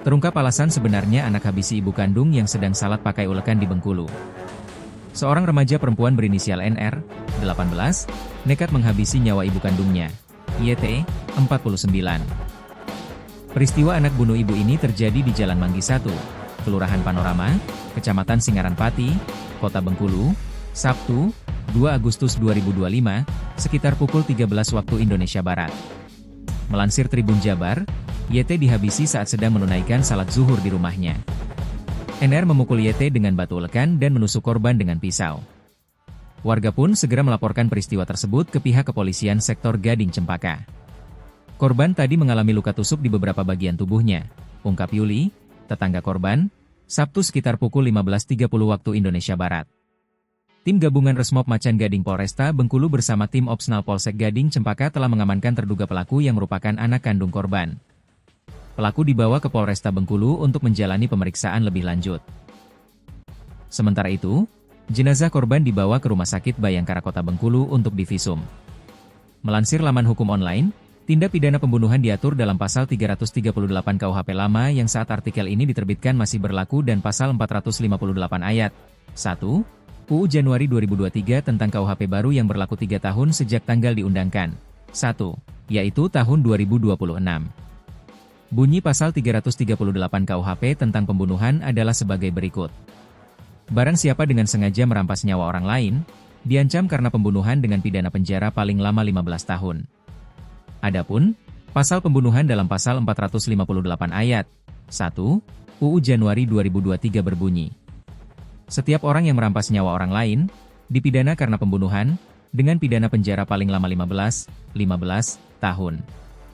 Terungkap alasan sebenarnya anak habisi ibu kandung yang sedang salat pakai ulekan di Bengkulu. Seorang remaja perempuan berinisial NR, 18, nekat menghabisi nyawa ibu kandungnya, YT, 49. Peristiwa anak bunuh ibu ini terjadi di Jalan Manggi 1, Kelurahan Panorama, Kecamatan Singaran Pati, Kota Bengkulu, Sabtu, 2 Agustus 2025, sekitar pukul 13 waktu Indonesia Barat. Melansir Tribun Jabar, YT dihabisi saat sedang menunaikan salat zuhur di rumahnya. NR memukul YT dengan batu ulekan dan menusuk korban dengan pisau. Warga pun segera melaporkan peristiwa tersebut ke pihak kepolisian sektor Gading Cempaka. Korban tadi mengalami luka tusuk di beberapa bagian tubuhnya, ungkap Yuli, tetangga korban, Sabtu sekitar pukul 15.30 waktu Indonesia Barat. Tim gabungan Resmob Macan Gading Polresta Bengkulu bersama tim Opsnal Polsek Gading Cempaka telah mengamankan terduga pelaku yang merupakan anak kandung korban. Pelaku dibawa ke Polresta Bengkulu untuk menjalani pemeriksaan lebih lanjut. Sementara itu, jenazah korban dibawa ke Rumah Sakit Bayangkara Kota Bengkulu untuk divisum. Melansir laman hukum online, tindak pidana pembunuhan diatur dalam pasal 338 KUHP lama yang saat artikel ini diterbitkan masih berlaku dan pasal 458 ayat 1 UU Januari 2023 tentang KUHP baru yang berlaku 3 tahun sejak tanggal diundangkan. 1. Yaitu tahun 2026. Bunyi pasal 338 KUHP tentang pembunuhan adalah sebagai berikut. Barang siapa dengan sengaja merampas nyawa orang lain, diancam karena pembunuhan dengan pidana penjara paling lama 15 tahun. Adapun, pasal pembunuhan dalam pasal 458 ayat 1 UU Januari 2023 berbunyi. Setiap orang yang merampas nyawa orang lain, dipidana karena pembunuhan, dengan pidana penjara paling lama 15 tahun.